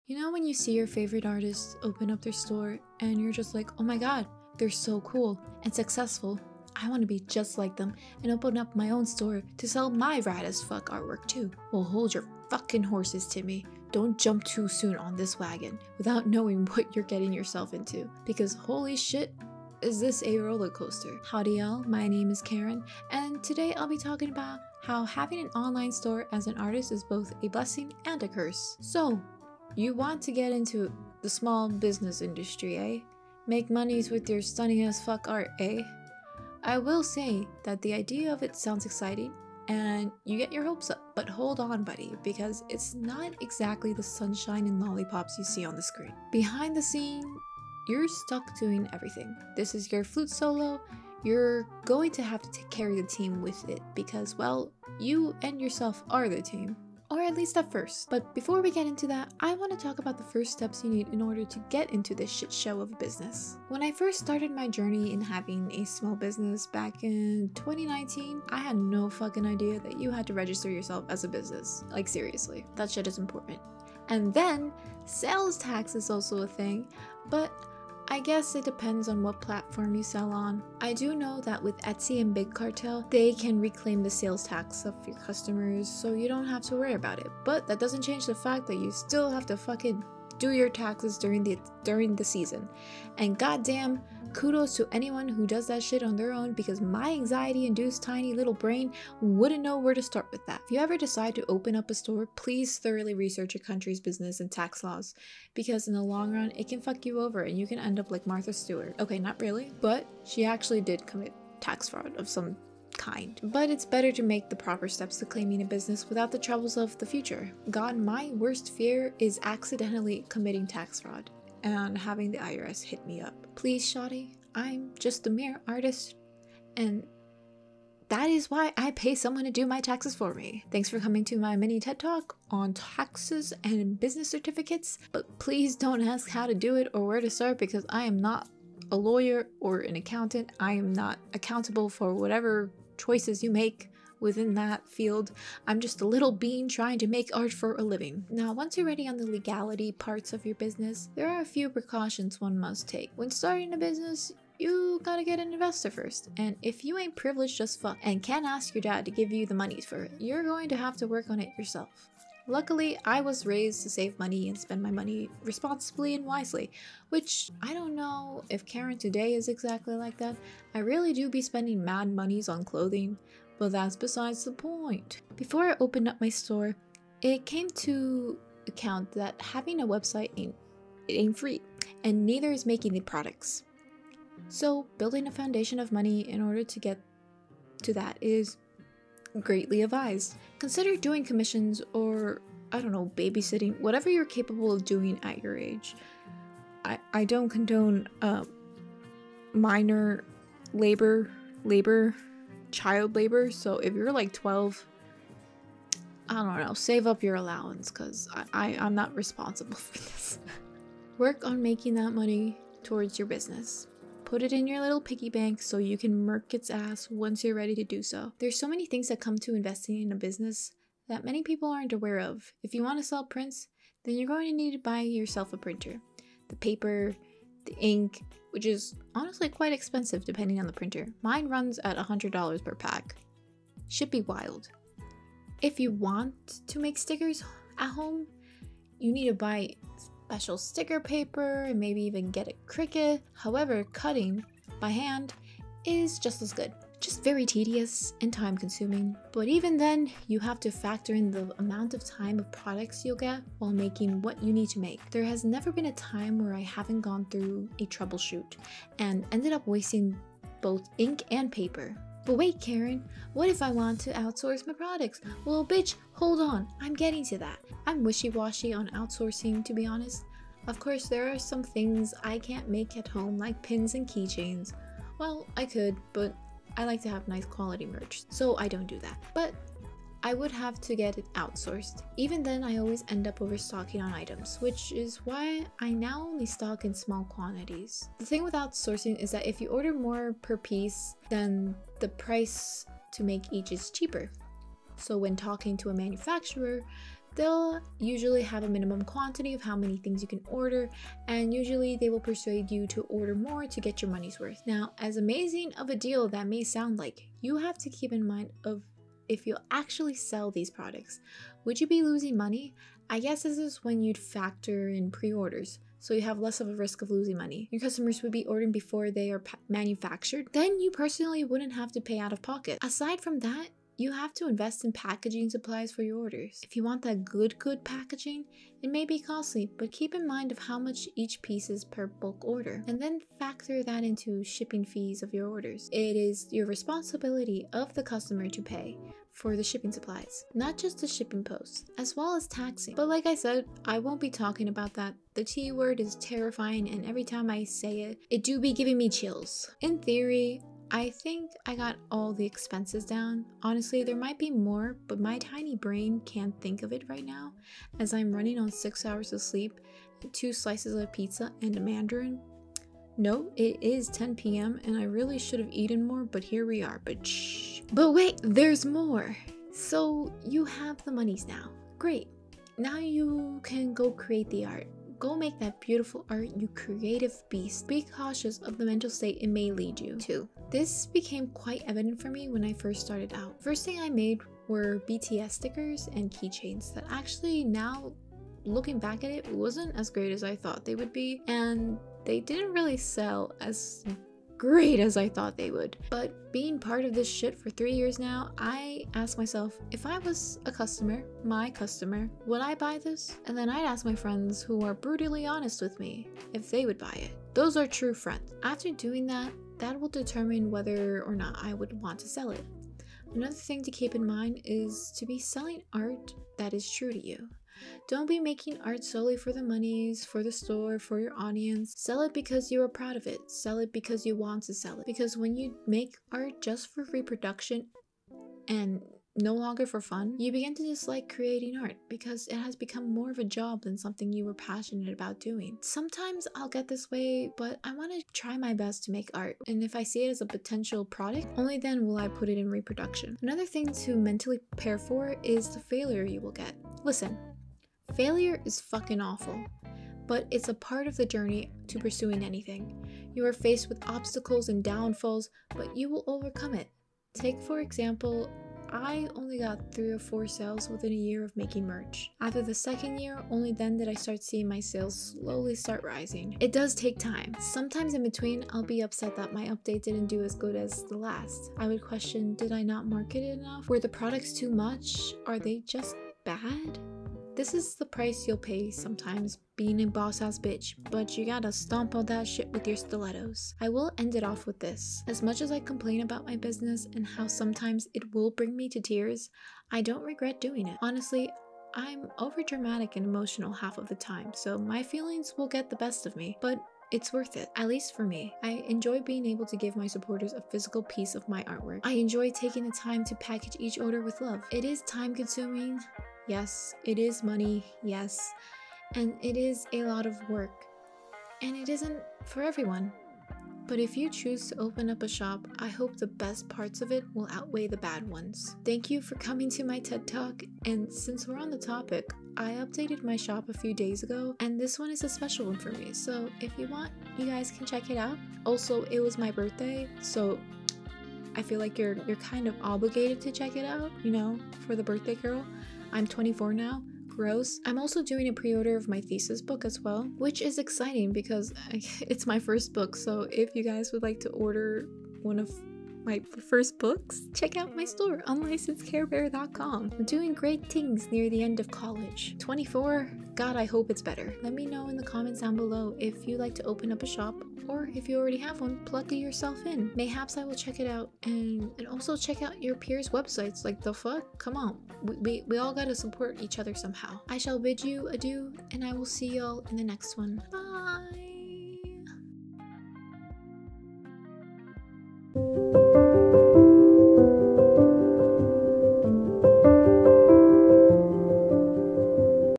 You know when you see your favorite artist open up their store and you're just like, oh my god, they're so cool and successful. I want to be just like them and open up my own store to sell my rad as fuck artwork too. Well, hold your fucking horses, Timmy. Don't jump too soon on this wagon without knowing what you're getting yourself into, because holy shit, is this a roller coaster. Howdy y'all, my name is Karen, and today I'll be talking about how having an online store as an artist is both a blessing and a curse. So, you want to get into the small business industry, eh? Make monies with your stunning as fuck art, eh? I will say that the idea of it sounds exciting and you get your hopes up, but hold on buddy, because it's not exactly the sunshine and lollipops you see on the screen. Behind the scene, you're stuck doing everything. This is your flute solo, you're going to have to carry the team with it because, well, you and yourself are the team. Or at least at first. But before we get into that, I want to talk about the first steps you need in order to get into this shit show of a business. When I first started my journey in having a small business back in 2019, I had no fucking idea that you had to register yourself as a business. Like seriously, that shit is important. And then, sales tax is also a thing, but I guess it depends on what platform you sell on. I do know that with Etsy and Big Cartel, they can reclaim the sales tax of your customers, so you don't have to worry about it. But that doesn't change the fact that you still have to fucking do your taxes during the season. And goddamn, kudos to anyone who does that shit on their own, because my anxiety-induced tiny little brain wouldn't know where to start with that. If you ever decide to open up a store, please thoroughly research your country's business and tax laws, because in the long run, it can fuck you over and you can end up like Martha Stewart. Okay, not really, but she actually did commit tax fraud of some kind. But it's better to make the proper steps to claiming a business without the troubles of the future. God, my worst fear is accidentally committing tax fraud and having the IRS hit me up. Please, shawty, I'm just a mere artist, and that is why I pay someone to do my taxes for me. Thanks for coming to my mini TED Talk on taxes and business certificates, but please don't ask how to do it or where to start, because I am not a lawyer or an accountant. I am not accountable for whatever choices you make within that field. I'm just a little bean trying to make art for a living. Now, once you're ready on the legality parts of your business, there are a few precautions one must take. When starting a business, you gotta get an investor first, and if you ain't privileged as fuck and can't ask your dad to give you the money for it, you're going to have to work on it yourself. Luckily, I was raised to save money and spend my money responsibly and wisely, which I don't know if Karen today is exactly like that. I really do be spending mad monies on clothing, but that's besides the point. Before I opened up my store, it came to account that having a website ain't free, and neither is making the products. So building a foundation of money in order to get to that is greatly advised. Consider doing commissions or, I don't know, babysitting, whatever you're capable of doing at your age. I don't condone minor labor, child labor, so if you're like 12, I don't know, save up your allowance, because I'm not responsible for this. Work on making that money towards your business. Put it in your little piggy bank so you can murk its ass once you're ready to do so. There's so many things that come to investing in a business that many people aren't aware of. If you want to sell prints, then you're going to need to buy yourself a printer. The paper, the ink, which is honestly quite expensive depending on the printer. Mine runs at $100 per pack. Should be wild. If you want to make stickers at home, you need to buy special sticker paper and maybe even get a Cricut. However, cutting by hand is just as good. Just very tedious and time consuming, but even then you have to factor in the amount of time of products you'll get while making what you need to make. There has never been a time where I haven't gone through a troubleshoot and ended up wasting both ink and paper. But wait, Karen, what if I want to outsource my products? Well, bitch, hold on, I'm getting to that. I'm wishy-washy on outsourcing, to be honest. Of course, there are some things I can't make at home, like pins and keychains. Well, I could, but I like to have nice quality merch, so I don't do that. But I would have to get it outsourced. Even then, I always end up overstocking on items, which is why I now only stock in small quantities. The thing with outsourcing is that if you order more per piece, then the price to make each is cheaper. So when talking to a manufacturer, They'll usually have a minimum quantity of how many things you can order, and usually they will persuade you to order more to get your money's worth. Now, as amazing of a deal that may sound like, you have to keep in mind of if you actually sell these products, would you be losing money? I guess this is when you'd factor in pre-orders, so you have less of a risk of losing money. Your customers would be ordering before they are manufactured, then you personally wouldn't have to pay out of pocket. Aside from that, you have to invest in packaging supplies for your orders. If you want that good packaging, it may be costly, but keep in mind of how much each piece is per bulk order, and then factor that into shipping fees of your orders. It is your responsibility of the customer to pay for the shipping supplies, not just the shipping posts, as well as taxing. But like I said, I won't be talking about that. The T word is terrifying, and every time I say it, it do be giving me chills. In theory, I think I got all the expenses down. Honestly, there might be more, but my tiny brain can't think of it right now, as I'm running on 6 hours of sleep, 2 slices of pizza, and a mandarin. No, it is 10 p.m. and I really should have eaten more, but here we are. But shh. But wait, there's more. So you have the monies now. Great. Now you can go create the art. Go make that beautiful art, you creative beast. Be cautious of the mental state it may lead you to. This became quite evident for me when I first started out. First thing I made were BTS stickers and keychains that actually, now looking back at it, wasn't as great as I thought they would be, and they didn't really sell as great as I thought they would. But being part of this shit for 3 years now, I ask myself, if I was a customer, my customer, would I buy this? And then I'd ask my friends who are brutally honest with me if they would buy it. Those are true friends. After doing that, that will determine whether or not I would want to sell it. Another thing to keep in mind is to be selling art that is true to you. Don't be making art solely for the monies, for the store, for your audience. Sell it because you are proud of it. Sell it because you want to sell it. Because when you make art just for reproduction and no longer for fun, you begin to dislike creating art because it has become more of a job than something you were passionate about doing. Sometimes I'll get this way, but I want to try my best to make art. And if I see it as a potential product, only then will I put it in reproduction. Another thing to mentally prepare for is the failure you will get. Listen. Failure is fucking awful, but it's a part of the journey to pursuing anything. You are faced with obstacles and downfalls, but you will overcome it. Take, for example, I only got 3 or 4 sales within a year of making merch. After the second year, only then did I start seeing my sales slowly start rising. It does take time. Sometimes in between, I'll be upset that my update didn't do as good as the last. I would question, did I not market it enough? Were the products too much? Are they just bad? This is the price you'll pay sometimes being a boss-ass bitch, but you gotta stomp all that shit with your stilettos. I will end it off with this. As much as I complain about my business and how sometimes it will bring me to tears, I don't regret doing it. Honestly, I'm overdramatic and emotional half of the time, so my feelings will get the best of me, but it's worth it, at least for me. I enjoy being able to give my supporters a physical piece of my artwork. I enjoy taking the time to package each order with love. It is time-consuming. Yes, it is money, yes, and it is a lot of work, and it isn't for everyone. But if you choose to open up a shop, I hope the best parts of it will outweigh the bad ones. Thank you for coming to my TED Talk, and since we're on the topic, I updated my shop a few days ago, and this one is a special one for me, so if you want, you guys can check it out. Also, it was my birthday, so I feel like you're kind of obligated to check it out, you know, for the birthday girl. I'm 24 now. Gross. I'm also doing a pre-order of my thesis book as well, which is exciting because it's my first book, so if you guys would like to order one of my first books, check out my store, unlicensedcarebear.com. I'm doing great things near the end of college. 24, God, I hope it's better. Let me know in the comments down below if you'd like to open up a shop, or if you already have one, plug it yourself in. Mayhaps I will check it out, and also check out your peers' websites. Like, the fuck? Come on. We all gotta support each other somehow. I shall bid you adieu, and I will see y'all in the next one. Bye!